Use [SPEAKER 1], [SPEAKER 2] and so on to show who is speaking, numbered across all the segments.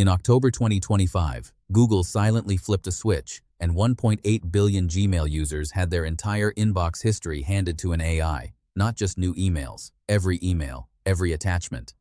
[SPEAKER 1] In October 2025, Google silently flipped a switch, and 1.8 billion Gmail users had their entire inbox history handed to an AI, not just new emails, every attachment.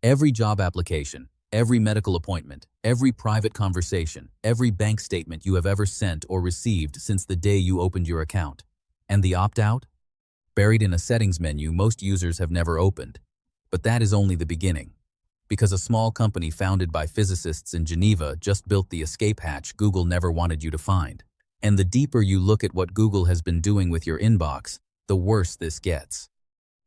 [SPEAKER 1] Every job application, every medical appointment, every private conversation, every bank statement you have ever sent or received since the day you opened your account. And the opt-out? Buried in a settings menu most users have never opened. But that is only the beginning. Because a small company founded by physicists in Geneva just built the escape hatch Google never wanted you to find. And the deeper you look at what Google has been doing with your inbox, the worse this gets.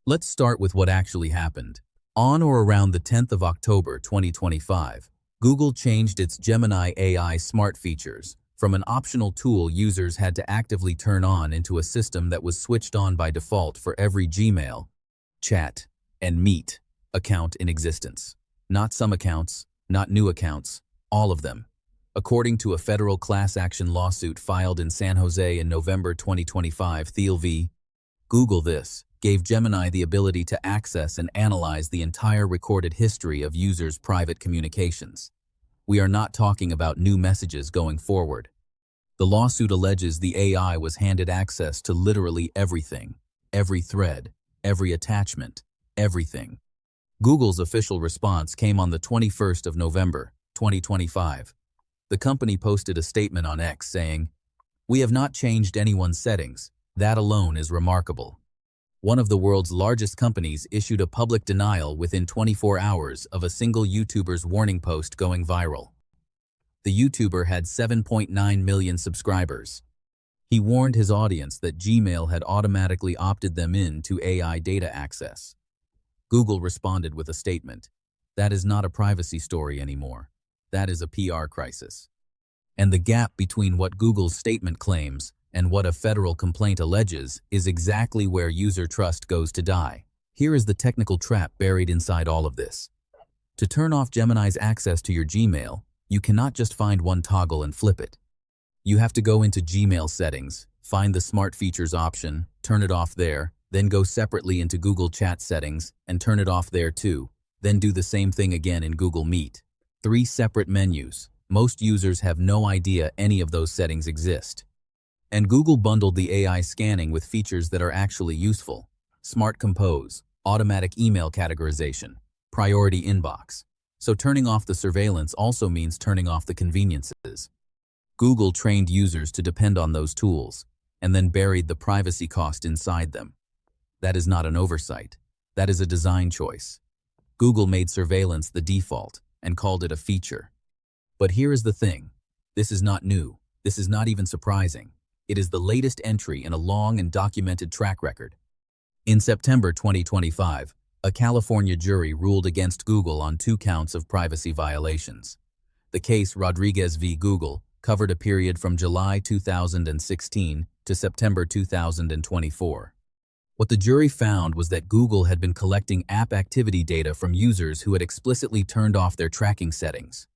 [SPEAKER 1] Let's start with what actually happened. On or around the 10th of October 2025, Google changed its Gemini AI smart features from an optional tool users had to actively turn on into a system that was switched on by default for every Gmail, Chat, and Meet account in existence. Not some accounts, not new accounts, all of them. According to a federal class action lawsuit filed in San Jose in November 2025, Thiel v. Google gave Gemini the ability to access and analyze the entire recorded history of users' private communications. We are not talking about new messages going forward. The lawsuit alleges the AI was handed access to literally everything, every thread, every attachment, everything. Google's official response came on the 21st of November, 2025. The company posted a statement on X saying, "We have not changed anyone's settings. That alone is remarkable." One of the world's largest companies issued a public denial within 24 hours of a single YouTuber's warning post going viral. The YouTuber had 7.9 million subscribers. He warned his audience that Gmail had automatically opted them in to AI data access. Google responded with a statement, "That is not a privacy story anymore. That is a PR crisis." And the gap between what Google's statement claims and what a federal complaint alleges is exactly where user trust goes to die. Here is the technical trap buried inside all of this. To turn off Gemini's access to your Gmail, you cannot just find one toggle and flip it. You have to go into Gmail settings, find the Smart Features option, turn it off there, then go separately into Google Chat settings and turn it off there too, then do the same thing again in Google Meet. 3 separate menus. Most users have no idea any of those settings exist. And Google bundled the AI scanning with features that are actually useful. Smart Compose, automatic email categorization, priority inbox. So turning off the surveillance also means turning off the conveniences. Google trained users to depend on those tools, and then buried the privacy cost inside them. That is not an oversight. That is a design choice. Google made surveillance the default and called it a feature. But here is the thing. This is not new. This is not even surprising. It is the latest entry in a long and documented track record. In September 2025, a California jury ruled against Google on 2 counts of privacy violations. The case Rodriguez v. Google covered a period from July 2016 to September 2024. What the jury found was that Google had been collecting app activity data from users who had explicitly turned off their tracking settings.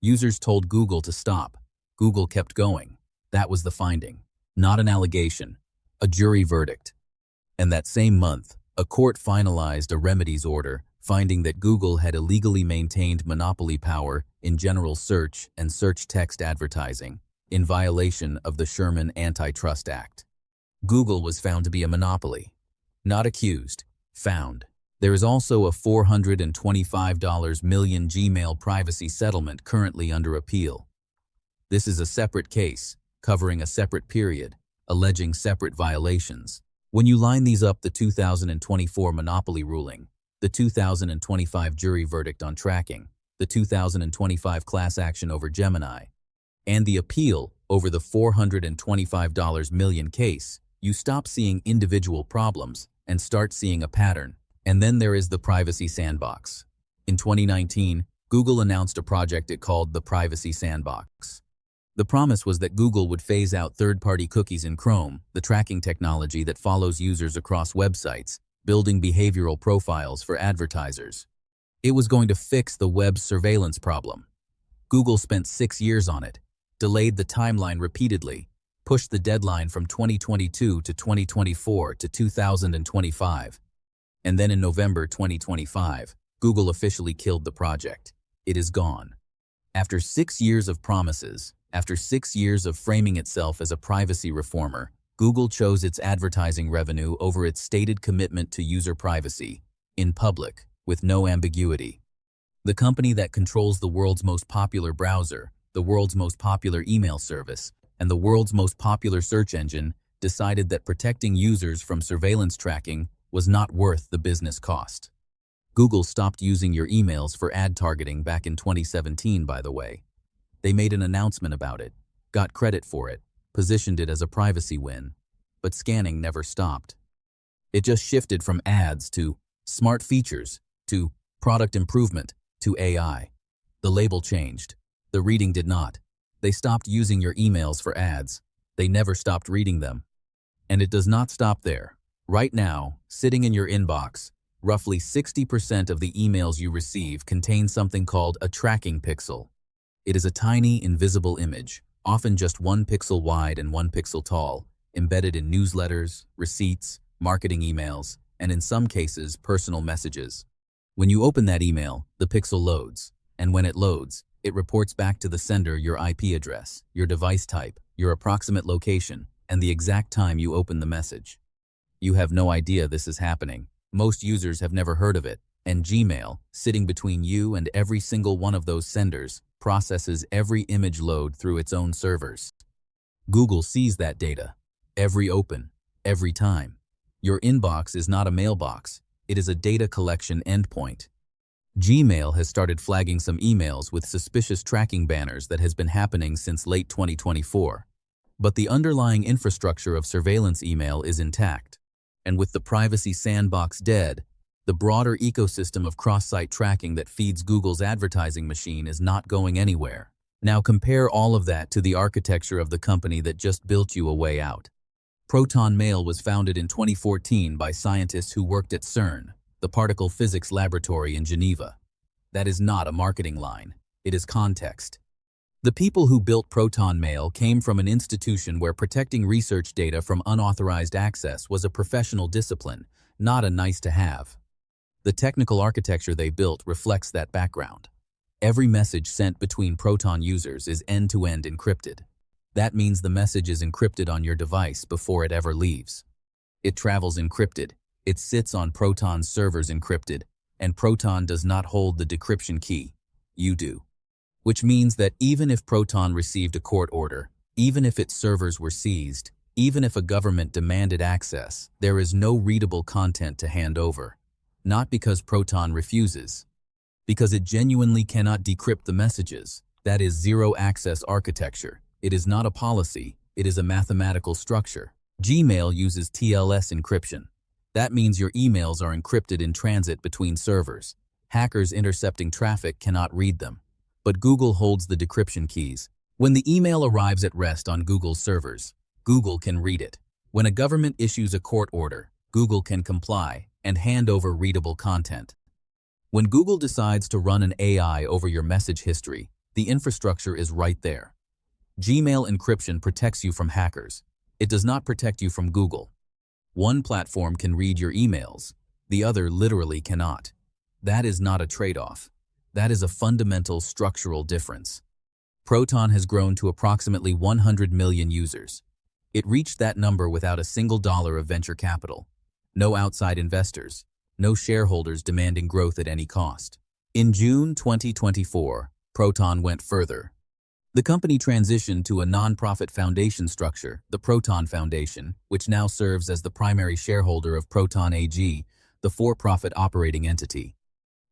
[SPEAKER 1] Users told Google to stop. Google kept going. That was the finding. Not an allegation, a jury verdict. And that same month, a court finalized a remedies order finding that Google had illegally maintained monopoly power in general search and search text advertising in violation of the Sherman Antitrust Act. Google was found to be a monopoly. Not accused, found. There is also a $425 million Gmail privacy settlement currently under appeal. This is a separate case, covering a separate period, alleging separate violations. When you line these up, the 2024 monopoly ruling, the 2025 jury verdict on tracking, the 2025 class action over Gemini, and the appeal over the $425 million case, you stop seeing individual problems and start seeing a pattern. And then there is the Privacy Sandbox. In 2019, Google announced a project it called the Privacy Sandbox. The promise was that Google would phase out third-party cookies in Chrome, the tracking technology that follows users across websites, building behavioral profiles for advertisers. It was going to fix the web's surveillance problem. Google spent 6 years on it, delayed the timeline repeatedly, pushed the deadline from 2022 to 2024 to 2025. And then in November 2025, Google officially killed the project. It is gone. After 6 years of promises, after 6 years of framing itself as a privacy reformer, Google chose its advertising revenue over its stated commitment to user privacy, in public, with no ambiguity. The company that controls the world's most popular browser, the world's most popular email service, and the world's most popular search engine decided that protecting users from surveillance tracking was not worth the business cost. Google stopped using your emails for ad targeting back in 2017, by the way. They made an announcement about it, got credit for it, positioned it as a privacy win, but scanning never stopped. It just shifted from ads to smart features, to product improvement, to AI. The label changed. The reading did not. They stopped using your emails for ads. They never stopped reading them. And it does not stop there. Right now, sitting in your inbox, roughly 60% of the emails you receive contain something called a tracking pixel. It is a tiny, invisible image, often just 1 pixel wide and 1 pixel tall, embedded in newsletters, receipts, marketing emails, and in some cases, personal messages. When you open that email, the pixel loads, and when it loads, it reports back to the sender your IP address, your device type, your approximate location, and the exact time you open the message. You have no idea this is happening. Most users have never heard of it, and Gmail, sitting between you and every single one of those senders, processes every image load through its own servers. Google sees that data. Every open, every time. Your inbox is not a mailbox. It is a data collection endpoint. Gmail has started flagging some emails with suspicious tracking banners that has been happening since late 2024. But the underlying infrastructure of surveillance email is intact. And with the privacy sandbox dead, the broader ecosystem of cross-site tracking that feeds Google's advertising machine is not going anywhere. Now compare all of that to the architecture of the company that just built you a way out. Proton Mail was founded in 2014 by scientists who worked at CERN, the particle physics laboratory in Geneva. That is not a marketing line. It is context. The people who built Proton Mail came from an institution where protecting research data from unauthorized access was a professional discipline, not a nice-to-have. The technical architecture they built reflects that background. Every message sent between Proton users is end-to-end encrypted. That means the message is encrypted on your device before it ever leaves. It travels encrypted. It sits on Proton's servers encrypted, and Proton does not hold the decryption key. You do. Which means that even if Proton received a court order, even if its servers were seized, even if a government demanded access, there is no readable content to hand over. Not because Proton refuses. Because it genuinely cannot decrypt the messages. That is zero-access architecture. It is not a policy, it is a mathematical structure. Gmail uses TLS encryption. That means your emails are encrypted in transit between servers. Hackers intercepting traffic cannot read them. But Google holds the decryption keys. When the email arrives at rest on Google's servers, Google can read it. When a government issues a court order, Google can comply and hand over readable content. When Google decides to run an AI over your message history, the infrastructure is right there. Gmail encryption protects you from hackers. It does not protect you from Google. One platform can read your emails, the other literally cannot. That is not a trade-off. That is a fundamental structural difference. Proton has grown to approximately 100 million users. It reached that number without a single dollar of venture capital. No outside investors. No shareholders demanding growth at any cost. In June 2024, Proton went further. The company transitioned to a nonprofit foundation structure, the Proton Foundation, which now serves as the primary shareholder of Proton AG, the for-profit operating entity.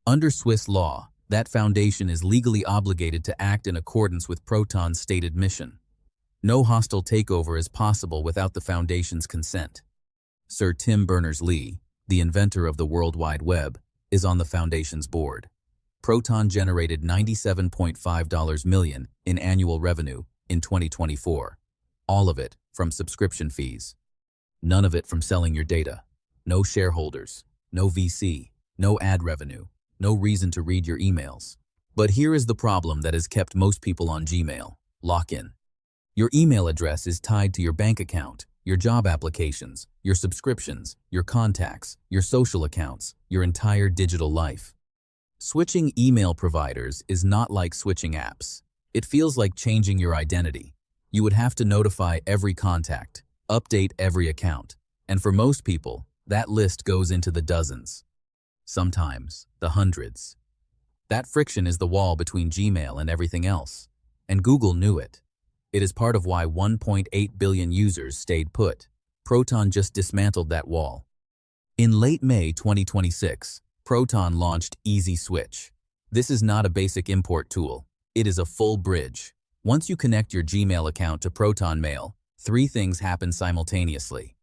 [SPEAKER 1] Under Swiss law, that foundation is legally obligated to act in accordance with Proton's stated mission. No hostile takeover is possible without the foundation's consent. Sir Tim Berners-Lee, the inventor of the World Wide Web, is on the foundation's board. Proton generated $97.5 million in annual revenue in 2024. All of it from subscription fees. None of it from selling your data. No shareholders, no VC, no ad revenue, no reason to read your emails. But here is the problem that has kept most people on Gmail: lock-in. Your email address is tied to your bank account, your job applications, your subscriptions, your contacts, your social accounts, your entire digital life. Switching email providers is not like switching apps. It feels like changing your identity. You would have to notify every contact, update every account, and for most people, that list goes into the dozens, sometimes the hundreds. That friction is the wall between Gmail and everything else, and Google knew it. It is part of why 1.8 billion users stayed put. Proton just dismantled that wall. In late May 2026, Proton launched Easy Switch. This is not a basic import tool. It is a full bridge. Once you connect your Gmail account to Proton Mail, three things happen simultaneously.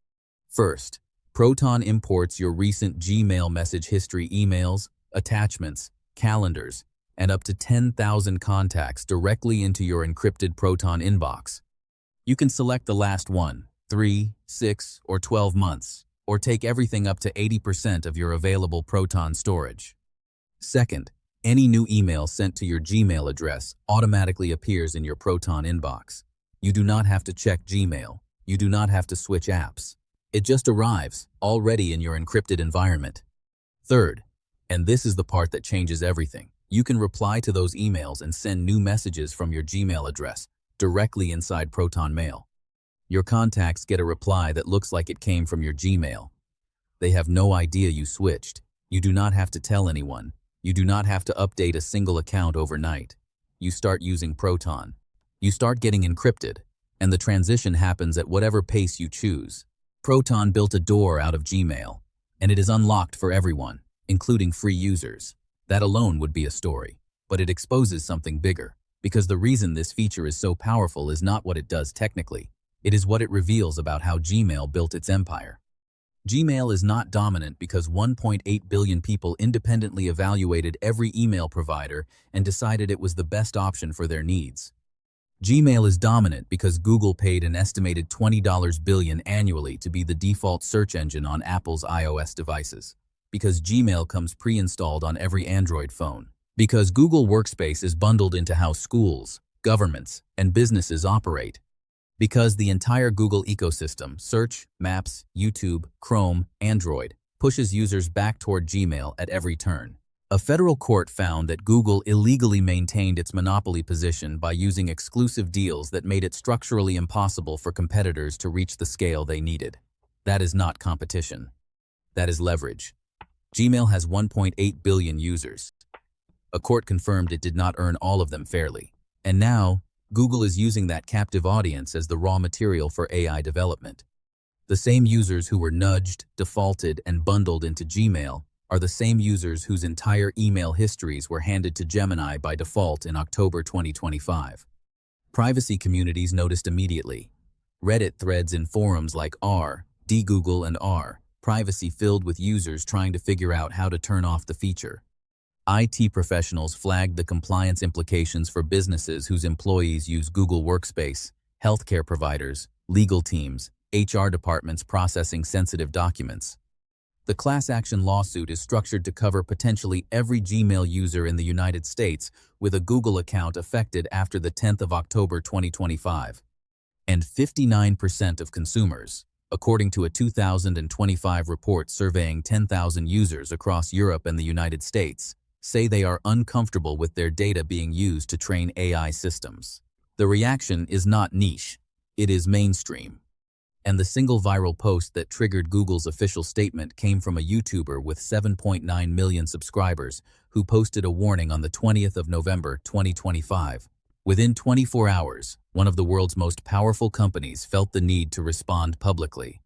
[SPEAKER 1] First, Proton imports your recent Gmail message history emails, attachments, calendars, and up to 10,000 contacts directly into your encrypted Proton inbox. You can select the last 1, 3, 6, or 12 months, or take everything up to 80% of your available Proton storage. Second, any new email sent to your Gmail address automatically appears in your Proton inbox. You do not have to check Gmail. You do not have to switch apps. It just arrives, already in your encrypted environment. Third, and this is the part that changes everything, you can reply to those emails and send new messages from your Gmail address directly inside Proton Mail. Your contacts get a reply that looks like it came from your Gmail. They have no idea you switched. You do not have to tell anyone. You do not have to update a single account overnight. You start using Proton. You start getting encrypted, and the transition happens at whatever pace you choose. Proton built a door out of Gmail, and it is unlocked for everyone, including free users. That alone would be a story, but it exposes something bigger, because the reason this feature is so powerful is not what it does technically. It is what it reveals about how Gmail built its empire. Gmail is not dominant because 1.8 billion people independently evaluated every email provider and decided it was the best option for their needs. Gmail is dominant because Google paid an estimated $20 billion annually to be the default search engine on Apple's iOS devices. Because Gmail comes pre-installed on every Android phone. Because Google Workspace is bundled into how schools, governments, and businesses operate. Because the entire Google ecosystem, Search, Maps, YouTube, Chrome, Android, pushes users back toward Gmail at every turn. A federal court found that Google illegally maintained its monopoly position by using exclusive deals that made it structurally impossible for competitors to reach the scale they needed. That is not competition. That is leverage. Gmail has 1.8 billion users. A court confirmed it did not earn all of them fairly. And now, Google is using that captive audience as the raw material for AI development. The same users who were nudged, defaulted, and bundled into Gmail are the same users whose entire email histories were handed to Gemini by default in October 2025. Privacy communities noticed immediately. Reddit threads in forums like r/dgoogle and r/privacy filled with users trying to figure out how to turn off the feature. IT professionals flagged the compliance implications for businesses whose employees use Google Workspace, healthcare providers, legal teams, HR departments processing sensitive documents. The class action lawsuit is structured to cover potentially every Gmail user in the United States with a Google account affected after the 10th of October 2025. And 59% of consumers, according to a 2025 report surveying 10,000 users across Europe and the United States, say they are uncomfortable with their data being used to train AI systems. The reaction is not niche, it is mainstream. And the single viral post that triggered Google's official statement came from a YouTuber with 7.9 million subscribers who posted a warning on the 20th of November 2025. Within 24 hours, one of the world's most powerful companies felt the need to respond publicly.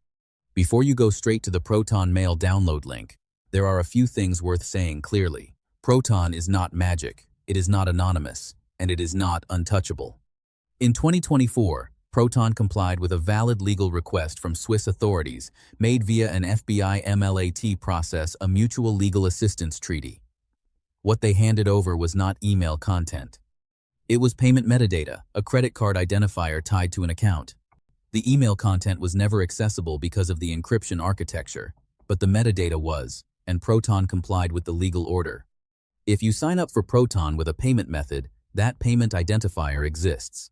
[SPEAKER 1] Before you go straight to the Proton Mail download link, there are a few things worth saying clearly. Proton is not magic, it is not anonymous, and it is not untouchable. In 2024, Proton complied with a valid legal request from Swiss authorities made via an FBI MLAT process, a mutual legal assistance treaty. What they handed over was not email content. It was payment metadata, a credit card identifier tied to an account. The email content was never accessible because of the encryption architecture, but the metadata was, and Proton complied with the legal order. If you sign up for Proton with a payment method, that payment identifier exists.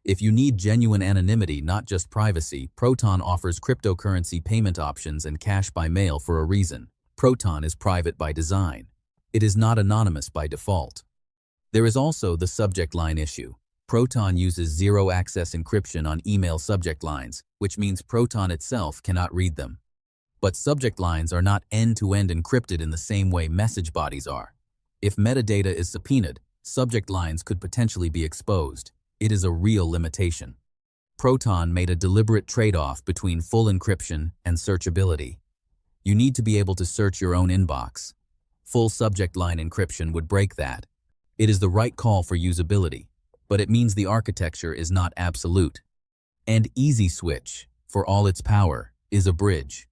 [SPEAKER 1] If you need genuine anonymity, not just privacy, Proton offers cryptocurrency payment options and cash by mail for a reason. Proton is private by design. It is not anonymous by default. There is also the subject line issue. Proton uses zero-access encryption on email subject lines, which means Proton itself cannot read them. But subject lines are not end-to-end encrypted in the same way message bodies are. If metadata is subpoenaed, subject lines could potentially be exposed. It is a real limitation. Proton made a deliberate trade-off between full encryption and searchability. You need to be able to search your own inbox. Full subject line encryption would break that. It is the right call for usability, but it means the architecture is not absolute. And Easy Switch, for all its power, is a bridge.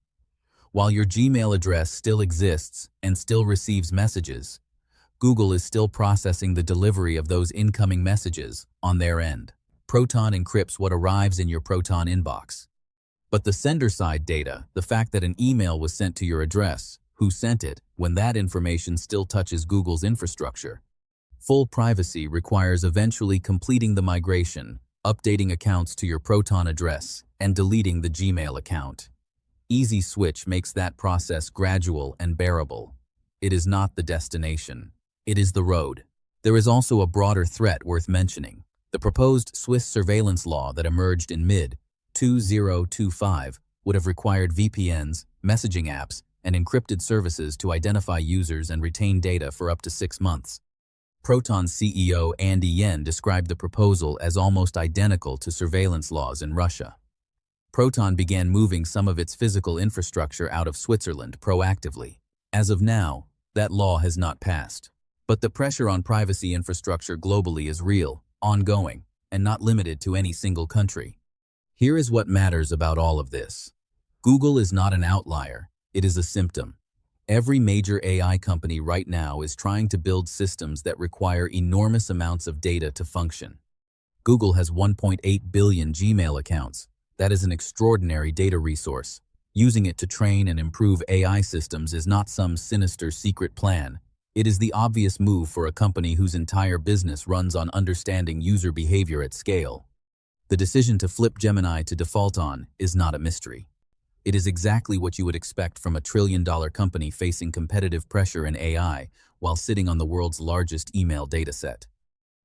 [SPEAKER 1] While your Gmail address still exists and still receives messages, Google is still processing the delivery of those incoming messages on their end. Proton encrypts what arrives in your Proton inbox. But the sender-side data, the fact that an email was sent to your address, who sent it, when that information still touches Google's infrastructure. Full privacy requires eventually completing the migration, updating accounts to your Proton address, and deleting the Gmail account. Easy Switch makes that process gradual and bearable. It is not the destination. It is the road. There is also a broader threat worth mentioning. The proposed Swiss surveillance law that emerged in mid-2025 would have required VPNs, messaging apps, and encrypted services to identify users and retain data for up to 6 months. Proton CEO Andy Yen described the proposal as almost identical to surveillance laws in Russia. Proton began moving some of its physical infrastructure out of Switzerland proactively. As of now, that law has not passed. But the pressure on privacy infrastructure globally is real, ongoing, and not limited to any single country. Here is what matters about all of this. Google is not an outlier, it is a symptom. Every major AI company right now is trying to build systems that require enormous amounts of data to function. Google has 1.8 billion Gmail accounts. That is an extraordinary data resource. Using it to train and improve AI systems is not some sinister secret plan. It is the obvious move for a company whose entire business runs on understanding user behavior at scale. The decision to flip Gemini to default on is not a mystery. It is exactly what you would expect from a trillion-dollar company facing competitive pressure in AI while sitting on the world's largest email dataset.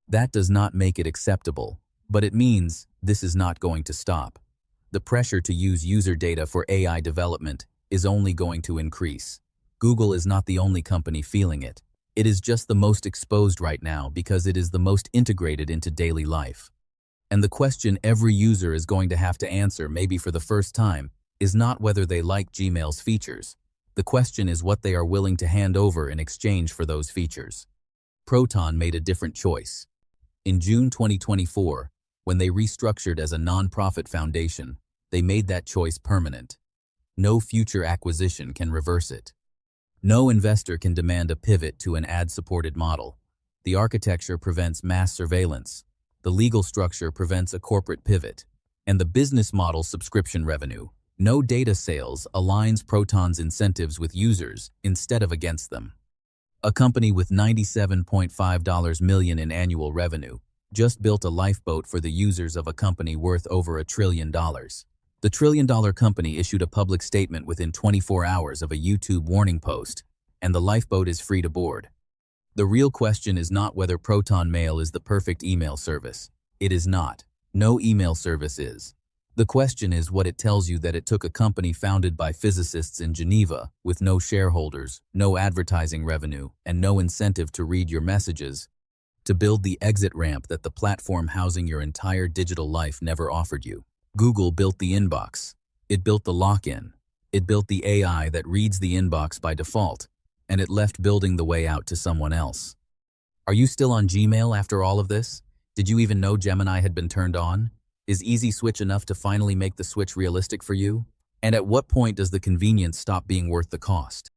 [SPEAKER 1] That does not make it acceptable, but it means this is not going to stop. The pressure to use user data for AI development is only going to increase. Google is not the only company feeling it. It is just the most exposed right now because it is the most integrated into daily life. And the question every user is going to have to answer, maybe for the first time, is not whether they like Gmail's features. The question is what they are willing to hand over in exchange for those features. Proton made a different choice. In June 2024, when they restructured as a non-profit foundation, they made that choice permanent. No future acquisition can reverse it. No investor can demand a pivot to an ad-supported model. The architecture prevents mass surveillance. The legal structure prevents a corporate pivot. And the business model subscription revenue, no data sales, aligns Proton's incentives with users instead of against them. A company with $97.5 million in annual revenue just built a lifeboat for the users of a company worth over $1 trillion. The trillion-dollar company issued a public statement within 24 hours of a YouTube warning post, and the lifeboat is free to board. The real question is not whether Proton Mail is the perfect email service. It is not. No email service is. The question is what it tells you that it took a company founded by physicists in Geneva, with no shareholders, no advertising revenue, and no incentive to read your messages, to build the exit ramp that the platform housing your entire digital life never offered you. Google built the inbox. It built the lock-in. It built the AI that reads the inbox by default, and it left building the way out to someone else. Are you still on Gmail after all of this? Did you even know Gemini had been turned on? Is Easy Switch enough to finally make the switch realistic for you? And at what point does the convenience stop being worth the cost?